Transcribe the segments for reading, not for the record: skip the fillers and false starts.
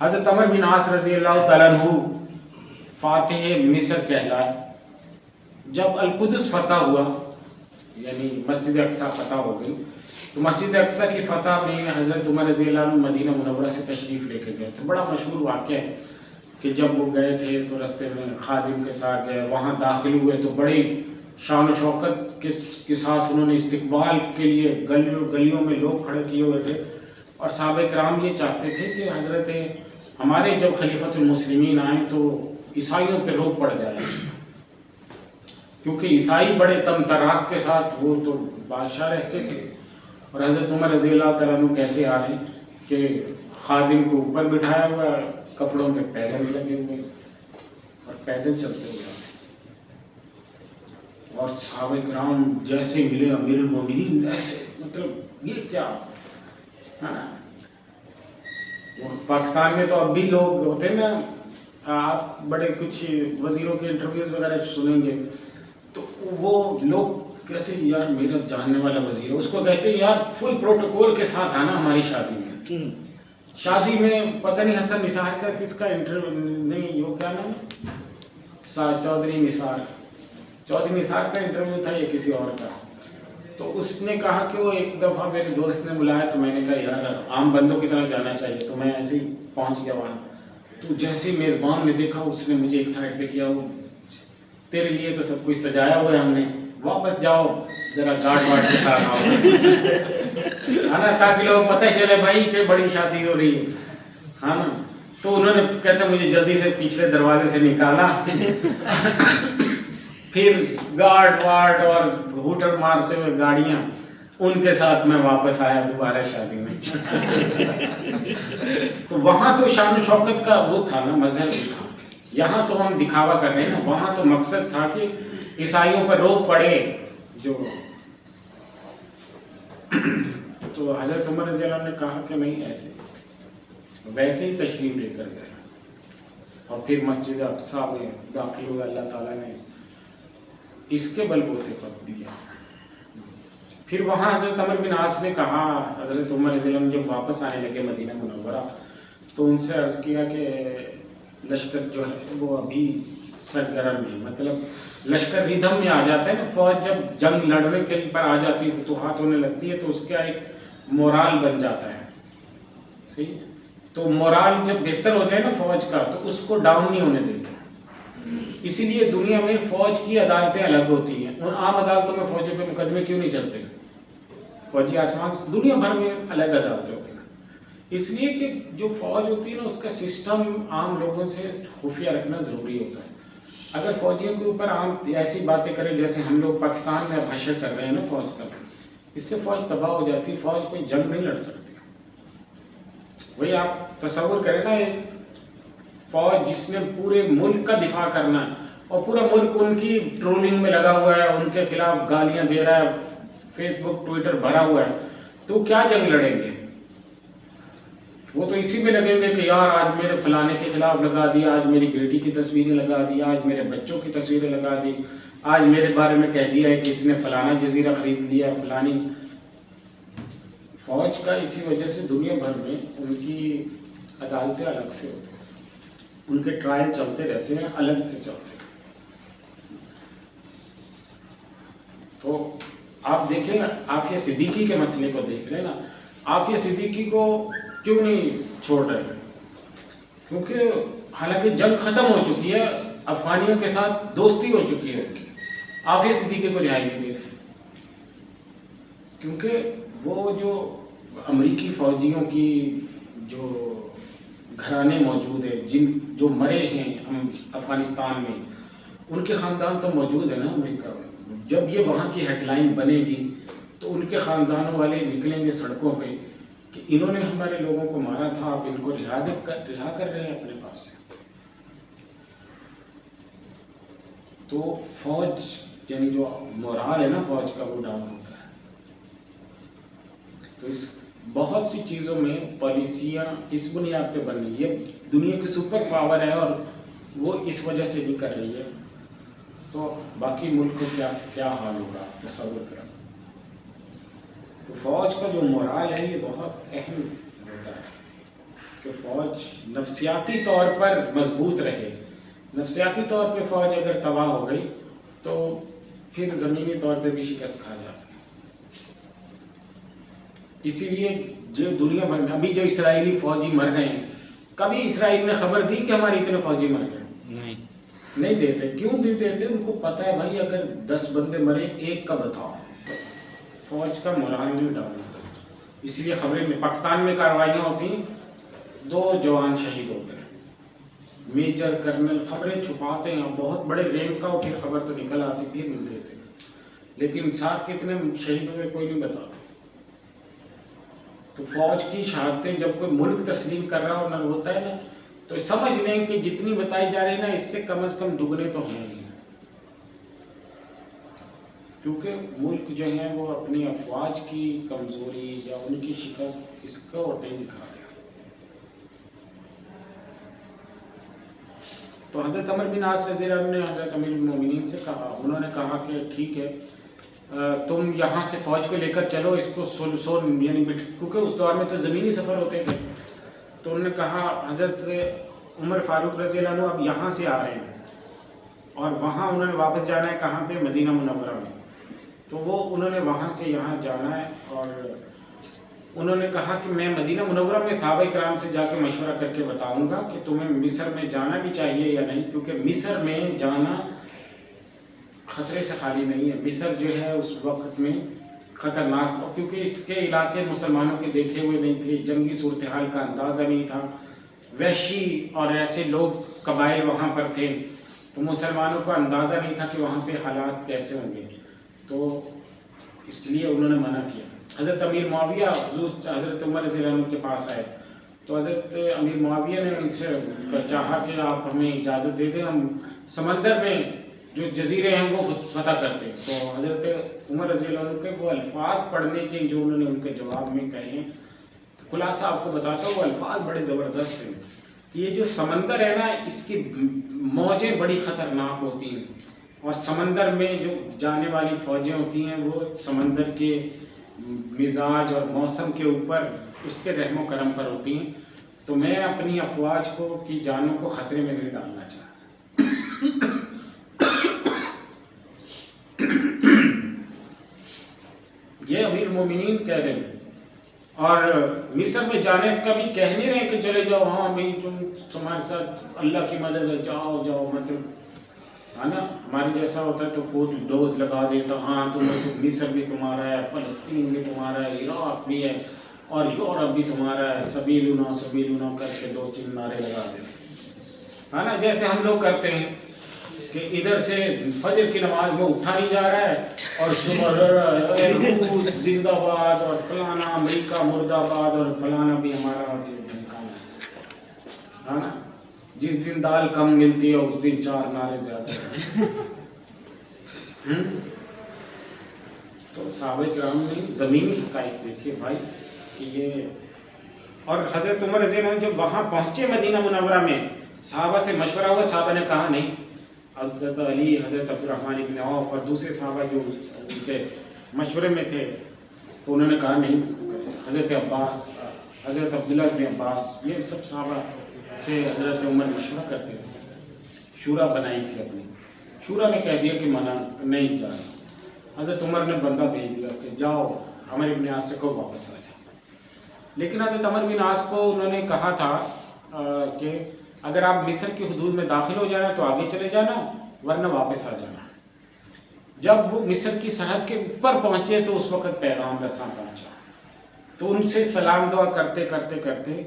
حضرت عمر بن عاص رضی اللہ تعالیٰ عنہ فاتح مصر کہلائے. جب القدس فتح ہوا یعنی مسجد اقصی فتح ہو گئی تو مسجد اقصی کی فتح میں حضرت عمر رضی اللہ عنہ مدینہ منورہ سے تشریف لے کے گئے تھے. بڑا مشہور واقعہ ہے کہ جب وہ گئے تھے تو رستے میں خادم کے ساتھ گئے, وہاں داخل ہوئے تو بڑی شان و شوکت کے ساتھ انہوں نے استقبال کے لیے گلیوں میں لوگ کھڑے کیے ہوئے تھے. اور صحابہ کرام یہ چاہتے تھے کہ حضرت ہمارے جب خلیفۃ المسلمین آئیں تو عیسائیوں پہ روک پڑ جائے, کیونکہ عیسائی بڑے تم تراک کے ساتھ وہ تو بادشاہ رہتے تھے. اور حضرت عمر رضی اللہ تعالیٰ عنہ کیسے آ رہے ہیں کہ خادم کو اوپر بٹھایا ہوا, کپڑوں پہ پیدل لگے ہوئے اور پیدل چلتے ہوئے. اور صحابہ کرام جیسے ملے امیر المومنین ایسے, مطلب یہ کیا ہے نا. پاکستان میں تو اب بھی لوگ ہوتے ہیں نا, آپ بڑے کچھ وزیروں کے انٹرویوز وغیرہ سنیں گے تو وہ لوگ کہتے ہیں یار میرا جاننے والا وزیر ہے, اس کو کہتے ہیں یار فل پروٹوکول کے ساتھ آنا ہماری شادی میں. شادی میں پتہ نہیں حسن نثار کا کس کا انٹرویو نہیں, وہ کیا نام ہے, چودھری نثار کا انٹرویو تھا یا کسی اور کا. تو اس نے کہا کہ وہ ایک دفعہ میرے دوست نے بلایا تو میں نے کہا یار عام بندوں کی طرح جانا چاہیے, تو میں ایسے ہی پہنچ گیا وہاں. تو جیسے ہی میزبان نے دیکھا اس نے مجھے ایک سائڈ پہ کیا, وہ تیرے لیے تو سب کچھ سجایا ہوا ہے ہم نے, واپس جاؤ ذرا گارڈ وارڈ کے ساتھ آؤ نا, تاکہ لوگ پتہ چلے بھائی کہ بڑی شادی ہو رہی ہے نا. تو انہوں نے کہتے مجھے جلدی سے پچھلے دروازے سے نکالا, پھر گارڈ وارڈ اور ہوٹر مارتے ہوئے گاڑیاں, ان کے ساتھ میں واپس آیا دوبارہ شادی میں. تو وہاں تو شان و شوکت کا وہ تھا نا, مظہر تھا. یہاں تو ہم دکھاوا کر رہے ہیں نا, وہاں تو مقصد تھا کہ عیسائیوں پر روک پڑے جو. تو حضرت عمر رضی اللہ عنہ نے کہا کہ نہیں, ایسے ویسے ہی تشریف لے کر گئے اور پھر مسجد اقصی میں داخل ہوئے. اللہ تعالیٰ نے اس کے بلبوتے پر دیا. پھر وہاں حضرت عمر بن عاص نے کہا, حضرت عمر رضی اللہ عنہ جب واپس آنے لگے مدینہ منورہ تو ان سے عرض کیا کہ لشکر جو ہے وہ ابھی سرگرم ہے, مطلب لشکر ردھم میں آ جاتا ہے نا. فوج جب جنگ لڑنے کے پر آ جاتی ہے, فتوحات ہونے لگتی ہے تو اس کا ایک مورال بن جاتا ہے, صحیح. تو مورال جب بہتر ہو جائے نا فوج کا تو اس کو ڈاؤن نہیں ہونے دیتے. اسی لیے دنیا میں فوج کی عدالتیں الگ ہوتی ہیں. ان عام عدالتوں میں فوجوں پہ مقدمے کیوں نہیں چلتے؟ فوجی آسمان دنیا بھر میں الگ عدالتیں ہوتی ہیں, اس لیے کہ جو فوج ہوتی ہے نا اس کا سسٹم عام لوگوں سے خفیہ رکھنا ضروری ہوتا ہے. اگر فوجیوں کے اوپر عام ایسی باتیں کریں جیسے ہم لوگ پاکستان میں حشر کر رہے ہیں نا فوج کا, اس سے فوج تباہ ہو جاتی ہے, فوج کوئی جنگ نہیں لڑ سکتی. وہی آپ تصور کریں نا, ایک فوج جس نے پورے ملک کا دفاع کرنا ہے اور پورا ملک ان کی ٹرولنگ میں لگا ہوا ہے, ان کے خلاف گالیاں دے رہا ہے, فیس بک ٹویٹر بھرا ہوا ہے, تو کیا جنگ لڑیں گے؟ وہ تو اسی میں لگیں گے کہ یار آج میرے فلانے کے خلاف لگا دی, آج میری بیٹی کی تصویریں لگا دی, آج میرے بچوں کی تصویریں لگا دی, آج میرے بارے میں کہہ دیا ہے کہ اس نے فلانا جزیرہ خرید لیا, فلانی. فوج کا اسی وجہ سے دنیا بھر میں ان کی عدالتیں الگ سے ہوتی ہیں, ان کے ٹرائل چلتے رہتے ہیں, الگ سے چلتے ہیں. تو آپ دیکھیں عافیہ صدیقی کے مسئلے کو دیکھ رہے ہیں نا, عافیہ صدیقی کو کیوں نہیں چھوڑ رہے؟ کیونکہ حالانکہ جنگ ختم ہو چکی ہے, افغانیوں کے ساتھ دوستی ہو چکی ہے ان کی, عافیہ صدیقی کو رہائی نہیں دے رہے. کیونکہ وہ جو امریکی فوجیوں کی جو گھرانے موجود ہیں, جو مرے ہیں افغانستان میں, ان کے خاندان تو موجود ہے نا امریکہ میں. جب یہ وہاں کی ہیڈ لائن بنے گی تو ان کے خاندانوں والے نکلیں گے سڑکوں پہ کہ انہوں نے ہمارے لوگوں کو مارا تھا, آپ ان کو رہا کر رہے ہیں اپنے پاس سے. تو فوج یعنی جو مورال ہے نا فوج کا وہ ڈاؤن ہوتا ہے. تو اس بہت سی چیزوں میں پالیسیاں اس بنیاد پہ بن رہی ہے, دنیا کی سپر پاور ہے اور وہ اس وجہ سے نہیں کر رہی ہے. تو باقی ملک کو کیا حال ہوگا تصور کریں. تو فوج کا جو مورال ہے یہ بہت اہم ہوتا ہے. کہ فوج نفسیاتی طور پر مضبوط رہے. نفسیاتی طور پہ فوج اگر تباہ ہو گئی تو پھر زمینی طور پہ بھی شکست کھا جاتی ہے. اسی لیے جو دنیا بھر میں ابھی جو اسرائیلی فوجی مر گئے ہیں، کبھی اسرائیل نے خبر دی کہ ہمارے اتنے فوجی مر گئے؟ نہیں دیتے. کیوں نہیں دیتے؟ ان کو پتہ ہے بھائی اگر 10 بندے مرے ایک کا بتاؤ، فوج کا مورال نہیں ڈالنا. اس لیے خبریں میں پاکستان میں کارروائیاں ہوتی ہیں، 2 جوان شہید ہو گئے، میجر کرنل، خبریں چھپاتے ہیں، بہت بڑے رینک کا پھر خبر تو نکل آتی پھر نہیں دیتے. لیکن ساتھ کتنے شہید ہوئے کوئی نہیں بتاتا. تو فوج کی شہادتیں جب کوئی ملک تسلیم کر رہا ہونا ہوتا ہے نا، تو سمجھ لیں کہ جتنی بتائی جا رہی ہے نا، اس سے کم از کم دگنے تو ہیں ہی. کیونکہ ملک جو ہے وہ اپنی افواج کی کمزوری یا ان کی شکست اس کو ہوتے ہی دکھا رہا ہے. تو حضرت عمر بن عاص رضی اللہ عنہ نے حضرت امیر المومنین سے کہا، انہوں نے کہا کہ ٹھیک ہے تم یہاں سے فوج کو لے کر چلو، اس کو یعنی کیونکہ اس دور میں تو زمینی سفر ہوتے تھے. تو انہوں نے کہا حضرت عمر فاروق رضی اللہ عنہ اب یہاں سے آ رہے ہیں اور وہاں انہوں نے واپس جانا ہے کہاں پہ؟ مدینہ منورہ میں. تو وہ انہوں نے وہاں سے یہاں جانا ہے اور انہوں نے کہا کہ میں مدینہ منورہ میں صحابہ کرام سے جا کے مشورہ کر کے بتاؤں گا کہ تمہیں مصر میں جانا بھی چاہیے یا نہیں، کیونکہ مصر میں جانا خطرے سے خالی نہیں ہے. مصر جو ہے اس وقت میں خطرناک، کیونکہ اس کے علاقے مسلمانوں کے دیکھے ہوئے نہیں تھے، جنگی صورتحال کا اندازہ نہیں تھا، وحشی اور ایسے لوگ قبائل وہاں پر تھے، تو مسلمانوں کا اندازہ نہیں تھا کہ وہاں پہ حالات کیسے ہوں گے. تو اس لیے انہوں نے منع کیا. حضرت امیر معاویہ حضرت عمر رضی اللہ عنہ کے پاس آئے تو حضرت امیر معاویہ نے ان سے چاہا کہ آپ ہمیں اجازت دے دیں، ہم سمندر میں جو جزیرے ہیں وہ فتح کرتے. تو حضرت عمر رضی اللہ عنہ کے وہ الفاظ پڑھنے کے جو انہوں نے ان کے جواب میں کہے ہیں، خلاصہ آپ کو بتاتا ہوں، وہ الفاظ بڑے زبردست ہیں. یہ جو سمندر ہے نا، اس کی موجیں بڑی خطرناک ہوتی ہیں، اور سمندر میں جو جانے والی فوجیں ہوتی ہیں وہ سمندر کے مزاج اور موسم کے اوپر اس کے رحم و کرم پر ہوتی ہیں. تو میں اپنی افواج کو کی جانوں کو خطرے میں نہیں ڈالنا چاہتا. یہ امیر المومنین کہہ رہے ہیں، اور مصر میں جانے کا بھی کہہ نہیں رہے کہ چلے جاؤ، ہاں بھائی تم تمہارے ساتھ اللہ کی مدد ہے، جاؤ جاؤ، مطلب ہے نا ہمارے جیسا ہوتا ہے تو فوٹ ڈوز لگا دیتا، ہاں تمہیں تو مصر بھی تمہارا ہے، فلسطین بھی تمہارا ہے، عراق بھی ہے اور یورپ بھی تمہارا ہے، سبیلنا کر کے 2-3 نعرے لگا دیتے، ہے نا جیسے ہم لوگ کرتے ہیں کہ ادھر سے فجر کی نماز میں اٹھا نہیں جا رہا ہے اور روس زندہ باد اور فلانا امریکہ مردہ باد اور فلانا بھی ہمارا ہے نا. جس دن دال کم ملتی ہے اس دن 4 نعرے زیادہ. تو صحابہ کرام نے زمینی حقائق دیکھیے بھائی کہ یہ. اور حضرت عمر رضی اللہ عنہ جب وہاں پہنچے مدینہ منورہ میں، صحابہ سے مشورہ ہوا، صحابہ نے کہا نہیں. حضرت علی، حضرت عبد الرحمن بن عوف اور دوسرے صحابہ جو ان کے مشورے میں تھے تو انہوں نے کہا نہیں. حضرت عباس، حضرت عبداللہ بن عباس، یہ سب صحابہ سے حضرت عمر مشورہ کرتے تھے، شورا بنائی تھی اپنی. شورا نے کہہ دیا کہ منع نہیں جانا. حضرت عمر نے بندہ بھیج دیا کہ جاؤ عمر بن عاص سے کہو واپس آ جاؤ. لیکن حضرت عمر بن عاص کو انہوں نے کہا تھا کہ اگر آپ مصر کی حدود میں داخل ہو جانا تو آگے چلے جانا، ورنہ واپس آ جانا. جب وہ مصر کی سرحد کے اوپر پہنچے تو اس وقت پیغام رساں پہنچا. تو ان سے سلام دعا کرتے کرتے کرتے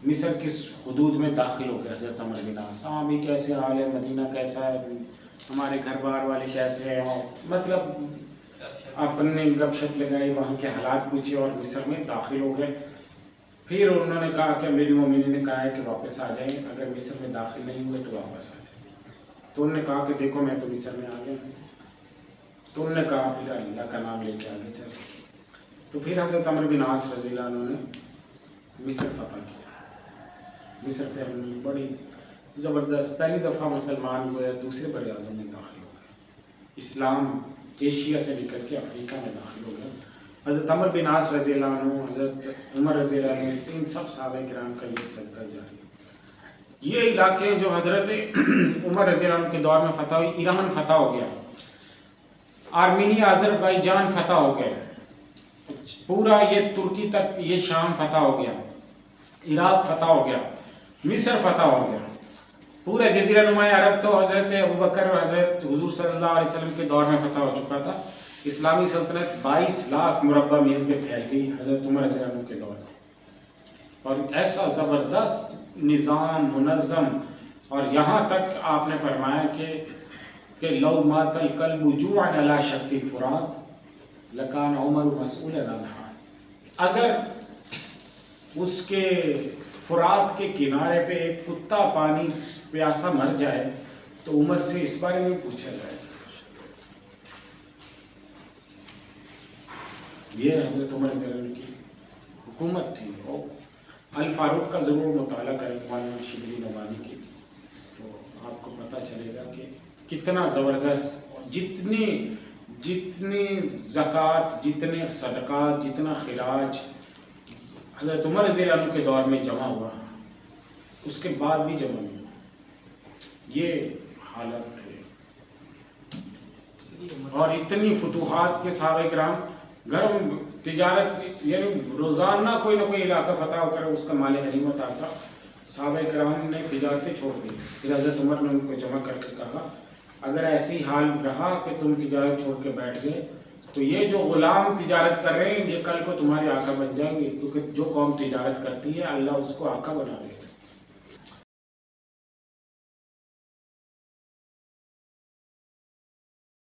مصر کی حدود میں داخل ہو گئے حضرت عمر بن عاص. ہاں بھی کیسے حال ہے، مدینہ کیسا ہے، ہمارے گھر بار والے کیسے ہیں، اور مطلب اپنے گپ شپ لگائی، وہاں کے حالات پوچھے اور مصر میں داخل ہو گئے. پھر انہوں نے کہا کہ امیر المومنین نے کہا ہے کہ واپس آ جائیں، اگر مصر میں داخل نہیں ہوئے تو واپس آ جائیں. تو انہوں نے کہا کہ دیکھو میں تو مصر میں آ گیا ہوں. تو انہوں نے کہا پھر اللہ کا نام لے کے آگے چلے. تو پھر حضرت عمر بن عاص رضی اللہ عنہ نے مصر فتح کیا. مصر پہ بڑی زبردست پہلی دفعہ مسلمان ہوئے، دوسرے بر اعظم میں داخل ہو گئے. اسلام ایشیا سے نکل کے افریقہ میں داخل ہو گیا. حضرت عمر بن عاص رضی اللہ عنہ، حضرت عمر رضی اللہ عنہ، ان سب صحابہ کرام کا یہ صدقہ جاری ہے۔ یہ علاقے جو حضرت عمر رضی اللہ عنہ کے دور میں فتح ہوئی، ایران فتح ہو گیا، آرمینیا آذربائیجان فتح ہو گیا، پورا یہ ترکی تک یہ شام فتح ہو گیا، عراق فتح ہو گیا، مصر فتح ہو گیا، پورا جزیرہ نما عرب تو حضرت ابوبکر اور حضرت حضور صلی اللہ علیہ وسلم کے دور میں فتح ہو چکا تھا۔ اسلامی سلطنت 22 لاکھ مربع میل پہ پھیل گئی حضرت عمر رضی اللہ عنہ کے دور میں، اور ایسا زبردست نظام منظم، اور یہاں تک آپ نے فرمایا کہ لو مات القلب جوعا علی شط فرات لکان عمر مسئولا عنہا، اگر اس کے فرات کے کنارے پہ ایک کتا پانی پیاسا مر جائے تو عمر سے اس بارے میں پوچھا جائے۔ یہ حضرت عمر رضی اللہ عنہ کی حکومت تھی۔ اور الفاروق کا ضرور مطالعہ کریں مولانا شبلی نعمانی کی، تو آپ کو پتہ چلے گا کہ کتنا زبردست، جتنی زکوٰۃ، جتنے صدقات، جتنا خراج حضرت عمر رضی اللہ عنہ کے دور میں جمع ہوا، اس کے بعد بھی جمع نہیں ہوا، یہ حالت ہے۔ اور اتنی فتوحات کے صحابہ کرام گرم تجارت، یعنی روزانہ کوئی نہ کوئی علاقہ فتح ہو کر اس کا مال غنیمت آتا، صحابہ کرام نے تجارتیں چھوڑ دی۔ پھر حضرت عمر نے ان کو جمع کر کے کہا اگر ایسی حال رہا کہ تم تجارت چھوڑ کے بیٹھ گئے تو یہ جو غلام تجارت کر رہے ہیں یہ کل کو تمہارے آقا بن جائیں گے، کیونکہ جو قوم تجارت کرتی ہے اللہ اس کو آقا بنا دیتا ہے۔